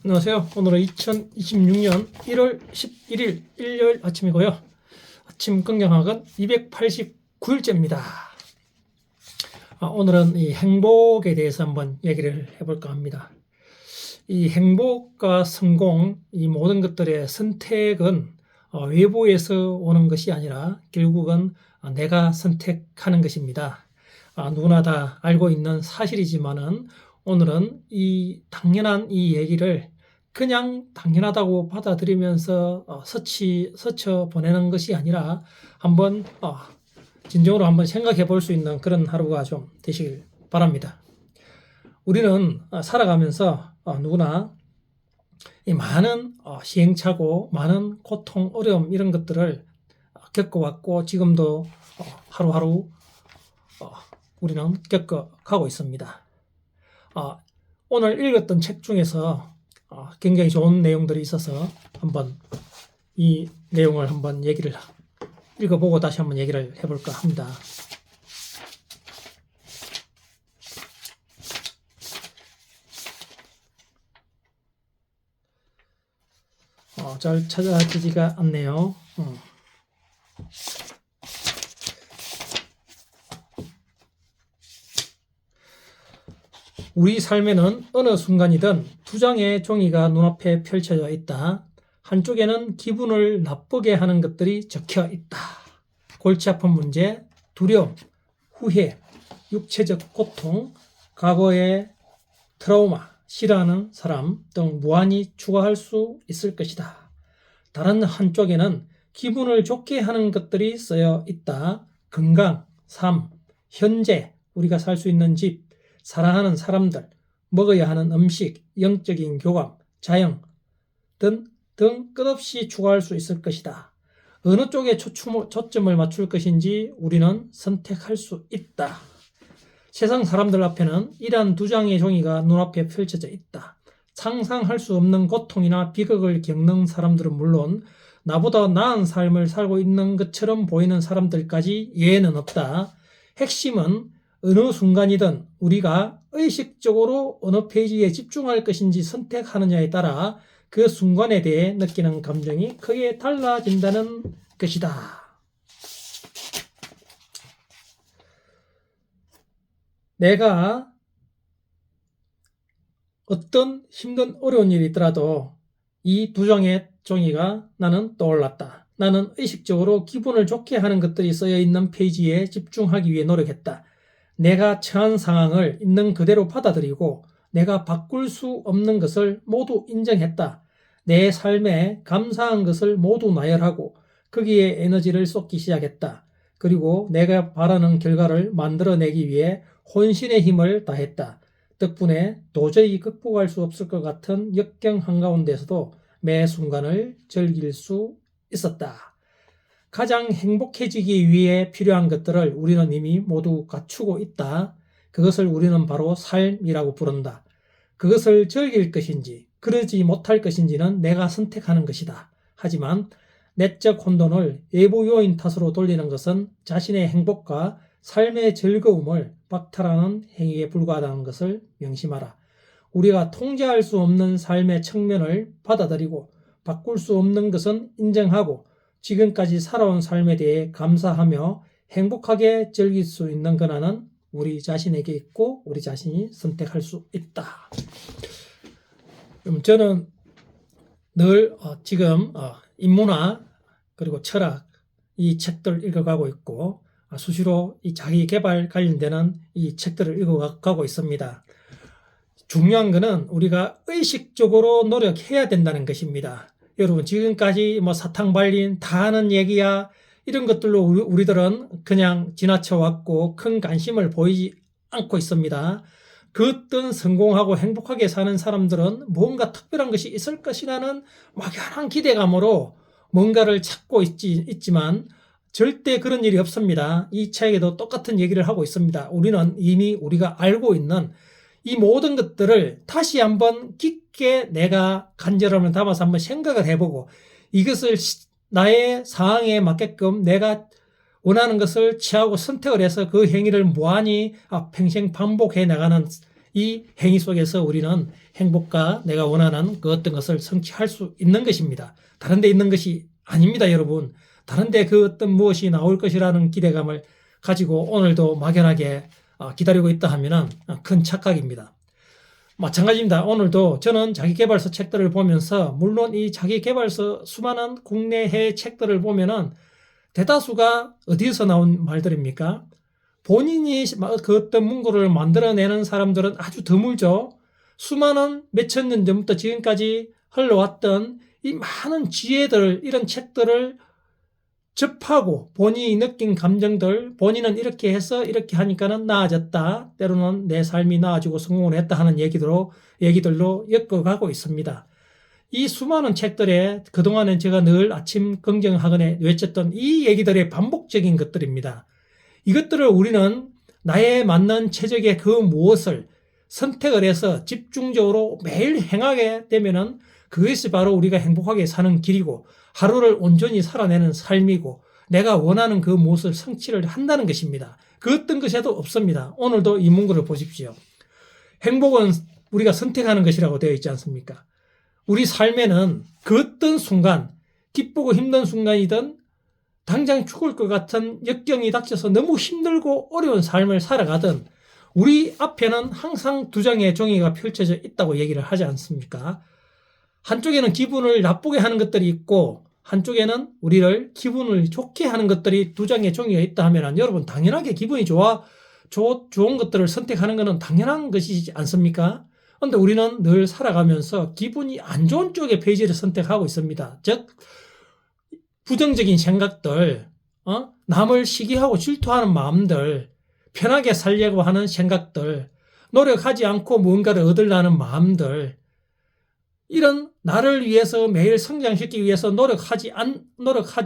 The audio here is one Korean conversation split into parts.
안녕하세요. 오늘은 2026년 1월 11일 일요일 아침이고요. 아침 긍정학은 289일째입니다. 오늘은 이 행복에 대해서 한번 얘기를 해볼까 합니다. 이 행복과 성공, 이 모든 것들의 선택은 외부에서 오는 것이 아니라 결국은 내가 선택하는 것입니다. 누구나 다 알고 있는 사실이지만은 오늘은 이 당연한 이 얘기를 그냥 당연하다고 받아들이면서 스쳐 보내는 것이 아니라 한번 진정으로 한번 생각해 볼 수 있는 그런 하루가 좀 되시길 바랍니다. 우리는 살아가면서 누구나 이 많은 시행착오, 많은 고통, 어려움 이런 것들을 겪어왔고 지금도 하루하루 우리는 겪어가고 있습니다. 오늘 읽었던 책 중에서 굉장히 좋은 내용들이 있어서 한번 이 내용을 한번 얘기를 읽어보고 다시 한번 얘기를 해볼까 합니다. 잘 찾아지지가 않네요. 우리 삶에는 어느 순간이든 두 장의 종이가 눈앞에 펼쳐져 있다. 한쪽에는 기분을 나쁘게 하는 것들이 적혀 있다. 골치 아픈 문제, 두려움, 후회, 육체적 고통, 과거의 트라우마, 싫어하는 사람 등 무한히 추가할 수 있을 것이다. 다른 한쪽에는 기분을 좋게 하는 것들이 쓰여 있다. 건강, 삶, 현재, 우리가 살 수 있는 집, 사랑하는 사람들, 먹어야 하는 음식, 영적인 교감, 자영 등 끝없이 추가할 수 있을 것이다. 어느 쪽에 초점을 맞출 것인지 우리는 선택할 수 있다. 세상 사람들 앞에는 이러한 두 장의 종이가 눈앞에 펼쳐져 있다. 상상할 수 없는 고통이나 비극을 겪는 사람들은 물론 나보다 나은 삶을 살고 있는 것처럼 보이는 사람들까지 예외는 없다. 핵심은 어느 순간이든 우리가 의식적으로 어느 페이지에 집중할 것인지 선택하느냐에 따라 그 순간에 대해 느끼는 감정이 크게 달라진다는 것이다. 내가 어떤 힘든 어려운 일이 있더라도 이 두 장의 종이가 나는 떠올랐다. 나는 의식적으로 기분을 좋게 하는 것들이 쓰여 있는 페이지에 집중하기 위해 노력했다. 내가 처한 상황을 있는 그대로 받아들이고 내가 바꿀 수 없는 것을 모두 인정했다. 내 삶에 감사한 것을 모두 나열하고 거기에 에너지를 쏟기 시작했다. 그리고 내가 바라는 결과를 만들어내기 위해 혼신의 힘을 다했다. 덕분에 도저히 극복할 수 없을 것 같은 역경 한가운데서도 매 순간을 즐길 수 있었다. 가장 행복해지기 위해 필요한 것들을 우리는 이미 모두 갖추고 있다. 그것을 우리는 바로 삶이라고 부른다. 그것을 즐길 것인지 그러지 못할 것인지는 내가 선택하는 것이다. 하지만 내적 혼돈을 외부 요인 탓으로 돌리는 것은 자신의 행복과 삶의 즐거움을 박탈하는 행위에 불과하다는 것을 명심하라. 우리가 통제할 수 없는 삶의 측면을 받아들이고 바꿀 수 없는 것은 인정하고 지금까지 살아온 삶에 대해 감사하며 행복하게 즐길 수 있는 권한은 우리 자신에게 있고 우리 자신이 선택할 수 있다. 저는 늘 지금 인문학 그리고 철학 이 책들을 읽어가고 있고 수시로 이 자기 개발 관련되는 이 책들을 읽어가고 있습니다. 중요한 것은 우리가 의식적으로 노력해야 된다는 것입니다. 여러분 지금까지 사탕발린 다 하는 얘기야 이런 것들로 우리들은 그냥 지나쳐 왔고 큰 관심을 보이지 않고 있습니다. 그 어떤 성공하고 행복하게 사는 사람들은 뭔가 특별한 것이 있을 것이라는 막연한 기대감으로 뭔가를 찾고 있지만 절대 그런 일이 없습니다. 이 책에도 똑같은 얘기를 하고 있습니다. 우리는 이미 우리가 알고 있는 이 모든 것들을 다시 한번 깊게 내가 간절함을 담아서 한번 생각을 해보고 이것을 나의 상황에 맞게끔 내가 원하는 것을 취하고 선택을 해서 그 행위를 무한히 평생 반복해 나가는 이 행위 속에서 우리는 행복과 내가 원하는 그 어떤 것을 성취할 수 있는 것입니다. 다른 데 있는 것이 아닙니다, 여러분. 다른 데 그 어떤 무엇이 나올 것이라는 기대감을 가지고 오늘도 막연하게 기다리고 있다 하면 큰 착각입니다. 마찬가지입니다. 오늘도 저는 자기계발서 책들을 보면서 물론 이 자기계발서 수많은 국내 해외 책들을 보면은 대다수가 어디서 나온 말들입니까? 본인이 그 어떤 문구를 만들어내는 사람들은 아주 드물죠. 수많은 몇천 년 전부터 지금까지 흘러왔던 이 많은 지혜들, 이런 책들을 접하고 본인이 느낀 감정들, 본인은 이렇게 해서 이렇게 하니까는 나아졌다. 때로는 내 삶이 나아지고 성공을 했다 하는 얘기들로 엮어가고 있습니다. 이 수많은 책들에 그동안은 제가 늘 아침 긍정학원에 외쳤던 이 얘기들의 반복적인 것들입니다. 이것들을 우리는 나에 맞는 최적의 그 무엇을 선택을 해서 집중적으로 매일 행하게 되면은 그것이 바로 우리가 행복하게 사는 길이고 하루를 온전히 살아내는 삶이고 내가 원하는 그 무엇을 성취를 한다는 것입니다. 그 어떤 것에도 없습니다. 오늘도 이 문구를 보십시오. 행복은 우리가 선택하는 것이라고 되어 있지 않습니까? 우리 삶에는 그 어떤 순간, 기쁘고 힘든 순간이든 당장 죽을 것 같은 역경이 닥쳐서 너무 힘들고 어려운 삶을 살아가든 우리 앞에는 항상 두 장의 종이가 펼쳐져 있다고 얘기를 하지 않습니까? 한쪽에는 기분을 나쁘게 하는 것들이 있고 한쪽에는 우리를 기분을 좋게 하는 것들이 두 장의 종이가 있다 하면 여러분 당연하게 기분이 좋은 것들을 선택하는 것은 당연한 것이지 않습니까? 그런데 우리는 늘 살아가면서 기분이 안 좋은 쪽의 페이지를 선택하고 있습니다. 즉 부정적인 생각들, 남을 시기하고 질투하는 마음들, 편하게 살려고 하는 생각들, 노력하지 않고 무언가를 얻으려는 마음들, 이런 나를 위해서 매일 성장시키기 위해서 노력하지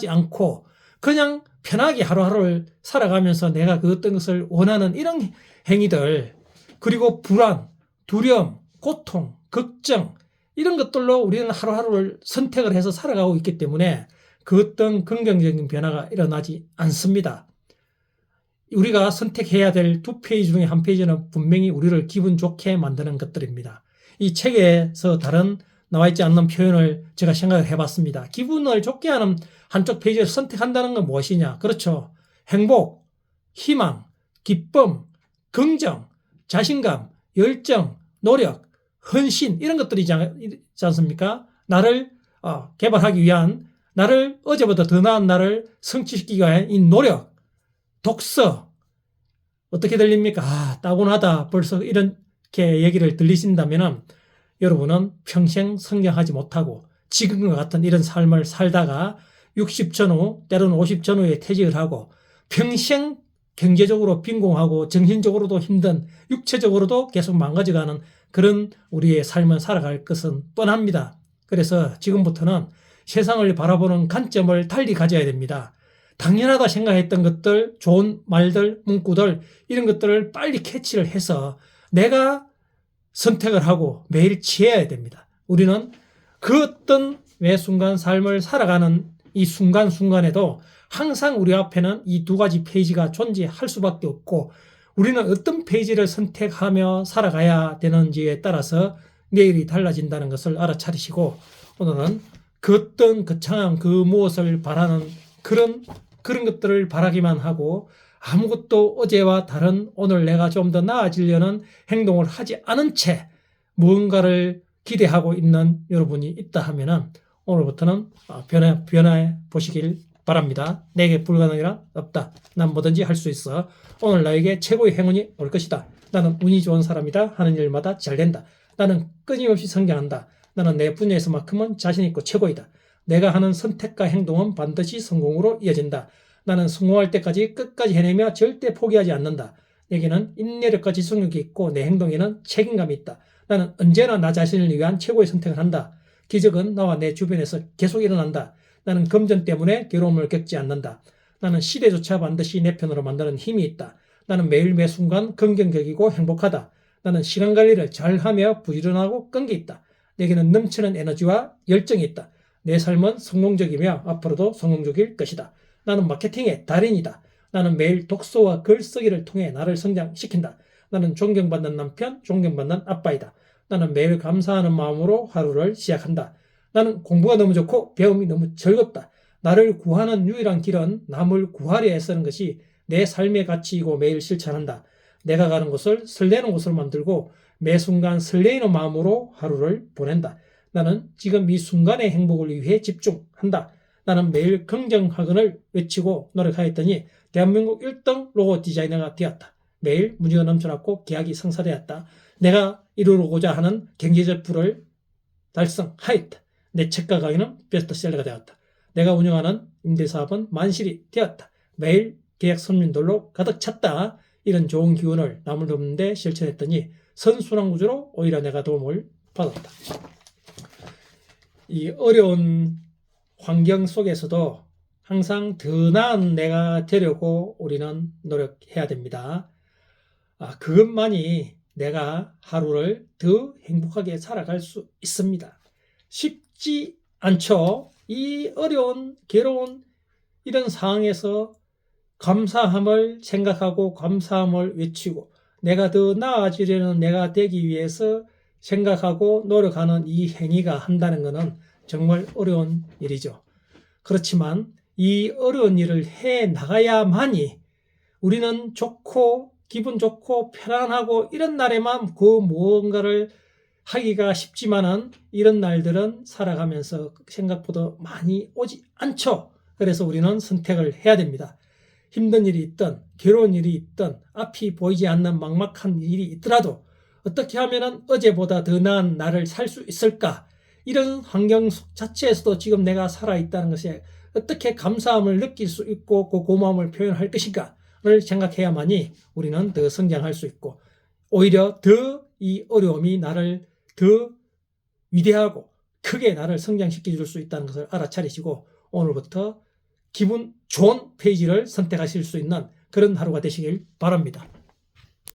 않고 그냥 편하게 하루하루를 살아가면서 내가 그 어떤 것을 원하는 이런 행위들, 그리고 불안, 두려움, 고통, 걱정, 이런 것들로 우리는 하루하루를 선택을 해서 살아가고 있기 때문에 그 어떤 긍정적인 변화가 일어나지 않습니다. 우리가 선택해야 될 두 페이지 중에 한 페이지는 분명히 우리를 기분 좋게 만드는 것들입니다. 이 책에서 다른 나와 있지 않는 표현을 제가 생각을 해봤습니다. 기분을 좋게 하는 한쪽 페이지를 선택한다는 건 무엇이냐? 그렇죠. 행복, 희망, 기쁨, 긍정, 자신감, 열정, 노력, 헌신, 이런 것들이지 않습니까? 나를 개발하기 위한, 나를 어제보다 더 나은 나를 성취시키기 위한 이 노력, 독서. 어떻게 들립니까? 따분하다. 벌써 이렇게 얘기를 들리신다면은 여러분은 평생 성장하지 못하고 지금과 같은 이런 삶을 살다가 60 전후, 때로는 50 전후에 퇴직을 하고 평생 경제적으로 빈곤하고 정신적으로도 힘든, 육체적으로도 계속 망가져가는 그런 우리의 삶을 살아갈 것은 뻔합니다. 그래서 지금부터는 세상을 바라보는 관점을 달리 가져야 됩니다. 당연하다 생각했던 것들, 좋은 말들, 문구들, 이런 것들을 빨리 캐치를 해서 내가 선택을 하고 매일 취해야 됩니다. 우리는 그 어떤 매 순간 삶을 살아가는 이 순간순간에도 항상 우리 앞에는 이 두 가지 페이지가 존재할 수밖에 없고 우리는 어떤 페이지를 선택하며 살아가야 되는지에 따라서 내일이 달라진다는 것을 알아차리시고 오늘은 그 어떤 거창한 그 무엇을 바라는 그런 것들을 바라기만 하고 아무것도 어제와 다른 오늘 내가 좀 더 나아지려는 행동을 하지 않은 채 무언가를 기대하고 있는 여러분이 있다 하면은 오늘부터는 변화해 보시길 바랍니다. 내게 불가능이란 없다. 난 뭐든지 할 수 있어. 오늘 나에게 최고의 행운이 올 것이다. 나는 운이 좋은 사람이다. 하는 일마다 잘 된다. 나는 끊임없이 성장한다. 나는 내 분야에서만큼은 자신 있고 최고이다. 내가 하는 선택과 행동은 반드시 성공으로 이어진다. 나는 성공할 때까지 끝까지 해내며 절대 포기하지 않는다. 내게는 인내력과 지속력이 있고 내 행동에는 책임감이 있다. 나는 언제나 나 자신을 위한 최고의 선택을 한다. 기적은 나와 내 주변에서 계속 일어난다. 나는 금전 때문에 괴로움을 겪지 않는다. 나는 시대조차 반드시 내 편으로 만드는 힘이 있다. 나는 매일 매 순간 긍정적이고 행복하다. 나는 시간 관리를 잘하며 부지런하고 끈기 있다. 내게는 넘치는 에너지와 열정이 있다. 내 삶은 성공적이며 앞으로도 성공적일 것이다. 나는 마케팅의 달인이다. 나는 매일 독서와 글쓰기를 통해 나를 성장시킨다. 나는 존경받는 남편, 존경받는 아빠이다. 나는 매일 감사하는 마음으로 하루를 시작한다. 나는 공부가 너무 좋고 배움이 너무 즐겁다. 나를 구하는 유일한 길은 남을 구하려 애쓰는 것이 내 삶의 가치이고 매일 실천한다. 내가 가는 곳을 설레는 곳으로 만들고 매 순간 설레이는 마음으로 하루를 보낸다. 나는 지금 이 순간의 행복을 위해 집중한다. 나는 매일 긍정학원을 외치고 노력하였더니 대한민국 1등 로고 디자이너가 되었다. 매일 문제가 넘쳐났고 계약이 성사되었다. 내가 이루고자 하는 경제적 부를 달성하였다. 내 책과 강의는 베스트셀러가 되었다. 내가 운영하는 임대사업은 만실이 되었다. 매일 계약 손님들로 가득 찼다. 이런 좋은 기운을 남을 돕는 데 실천했더니 선순환 구조로 오히려 내가 도움을 받았다. 이 어려운 환경 속에서도 항상 더 나은 내가 되려고 우리는 노력해야 됩니다. 그것만이 내가 하루를 더 행복하게 살아갈 수 있습니다. 쉽지 않죠. 이 어려운 괴로운 이런 상황에서 감사함을 생각하고 감사함을 외치고 내가 더 나아지려는 내가 되기 위해서 생각하고 노력하는 이 행위가 한다는 것은 정말 어려운 일이죠. 그렇지만 이 어려운 일을 해 나가야만이 우리는 좋고 기분 좋고 편안하고 이런 날에만 그 무언가를 하기가 쉽지만은 이런 날들은 살아가면서 생각보다 많이 오지 않죠. 그래서 우리는 선택을 해야 됩니다. 힘든 일이 있든 괴로운 일이 있든 앞이 보이지 않는 막막한 일이 있더라도 어떻게 하면 어제보다 더 나은 나를 살 수 있을까? 이런 환경 자체에서도 지금 내가 살아있다는 것에 어떻게 감사함을 느낄 수 있고 그 고마움을 표현할 것인가를 생각해야만이 우리는 더 성장할 수 있고 오히려 더 이 어려움이 나를 더 위대하고 크게 나를 성장시켜 줄 수 있다는 것을 알아차리시고 오늘부터 기분 좋은 페이지를 선택하실 수 있는 그런 하루가 되시길 바랍니다.